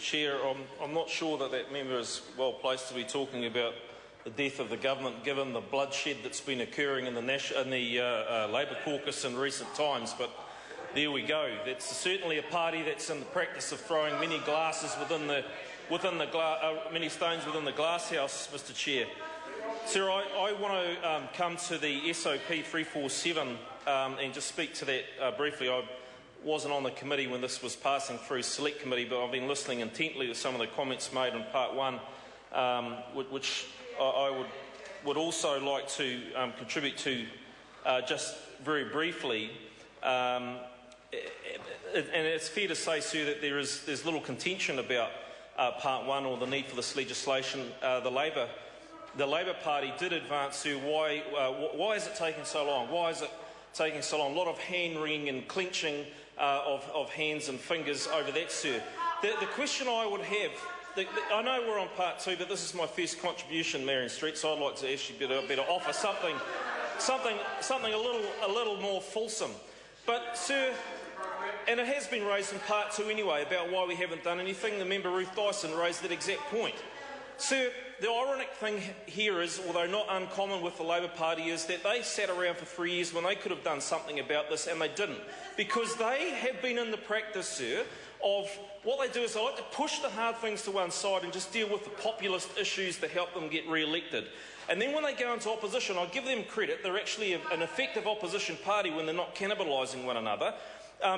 Chair, I'm not sure that that member is well placed to be talking about the death of the government, given the bloodshed that's been occurring in the Labour caucus in recent times. But there we go. That's certainly a party that's in the practice of throwing many glasses many stones within the glass house, Mr. Chair. Sir, I want to come to the SOP 347 and just speak to that briefly. I wasn't on the committee when this was passing through Select Committee, but I've been listening intently to some of the comments made in Part 1, which I would also like to contribute to just very briefly. And it's fair to say, sir, that there's little contention about Part 1 or the need for this legislation. The Labour Party did advance, sir, why is it taking so long? Why is it taking so long? A lot of hand-wringing and clenching of hands and fingers over that, sir. The question I would have, I know we're on Part 2, but this is my first contribution, Marion Street, so I'd like to actually better offer something a little more fulsome. But, sir, and it has been raised in Part 2 anyway about why we haven't done anything. The member Ruth Dyson raised that exact point. Sir, the ironic thing here is, although not uncommon with the Labour Party, is that they sat around for 3 years when they could have done something about this, and they didn't. Because they have been in the practice, sir, of what they do is they like to push the hard things to one side and just deal with the populist issues that help them get re-elected. And then when they go into opposition, I give them credit, they're actually an effective opposition party when they're not cannibalising one another,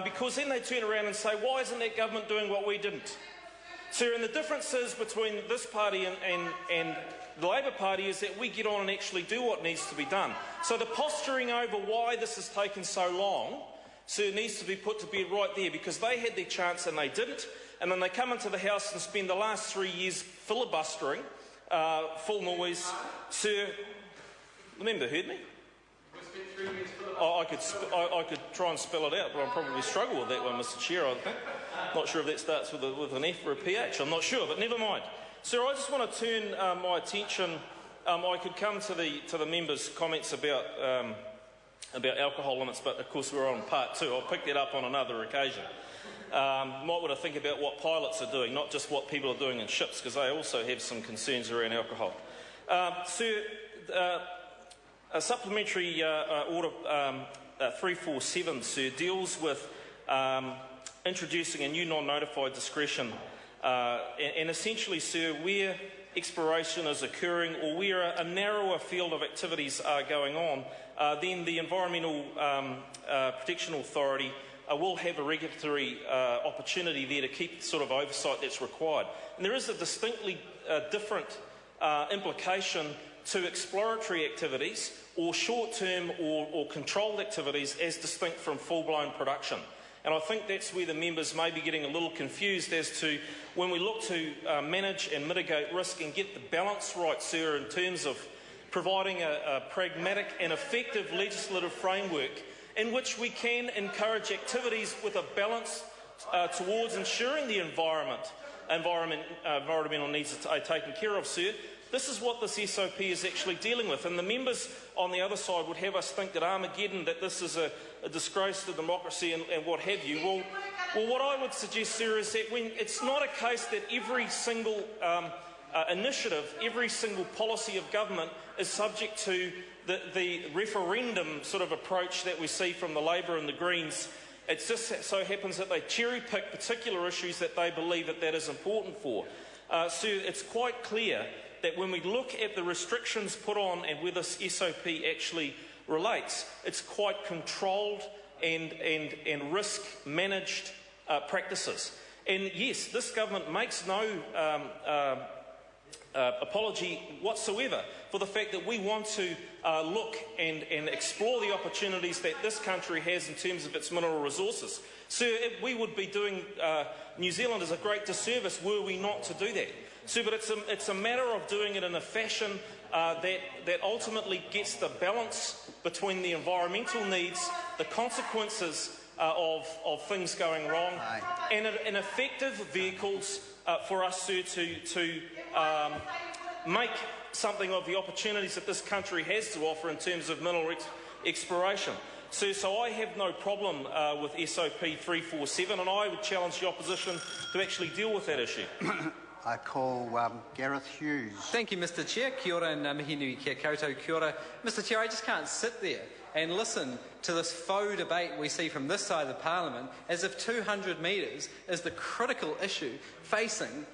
because then they turn around and say, why isn't that government doing what we didn't? Sir, and the differences between this party and the Labour Party is that we get on and actually do what needs to be done. So the posturing over why this has taken so long, sir, needs to be put to bed right there, because they had their chance and they didn't, and then they come into the House and spend the last 3 years filibustering, full noise. Sir, the member heard me? I could try and spell it out, but I'll probably struggle with that one, Mr. Chair, I think. Not sure if that starts with an F or a PH, I'm not sure, but never mind. Sir, I just want to turn my attention, I could come to the members' comments about alcohol limits, but of course we're on Part 2. I'll pick that up on another occasion. Might want to think about what pilots are doing, not just what people are doing in ships, because they also have some concerns around alcohol. Sir, a supplementary order 347, sir, deals with introducing a new non-notified discretion, and essentially, sir, where exploration is occurring or where a narrower field of activities are going on, then the Environmental Protection Authority will have a regulatory opportunity there to keep the sort of oversight that's required. And there is a distinctly different implication to exploratory activities or short-term or controlled activities as distinct from full-blown production. And I think that's where the members may be getting a little confused as to when we look to manage and mitigate risk and get the balance right, sir, in terms of providing a pragmatic and effective legislative framework in which we can encourage activities with a balance towards ensuring the environmental needs are taken care of, sir. This is what this SOP is actually dealing with, and the members on the other side would have us think that Armageddon, that this is a disgrace to democracy and what have you. Well, what I would suggest, sir, is that when it's not a case that every single initiative, every single policy of government is subject to the referendum sort of approach that we see from the Labour and the Greens. It just so happens that they cherry-pick particular issues that they believe that is important for. Sir, it's quite clear that when we look at the restrictions put on and where this SOP actually relates, it's quite controlled and risk-managed practices. And yes, this government makes no apology whatsoever for the fact that we want to look and explore the opportunities that this country has in terms of its mineral resources. Sir, we would be doing New Zealand as a great disservice were we not to do that. Sir, but it's a matter of doing it in a fashion that ultimately gets the balance between the environmental needs, the consequences of things going wrong, and effective vehicles for us, sir, to make something of the opportunities that this country has to offer in terms of mineral exploration. Sir, so I have no problem with SOP 347, and I would challenge the opposition to actually deal with that issue. I call Gareth Hughes. Thank you, Mr Chair. Kia ora and mihi nui kia koutou. Kia ora. Mr Chair, I just can't sit there and listen to this faux debate we see from this side of the Parliament as if 200 metres is the critical issue facing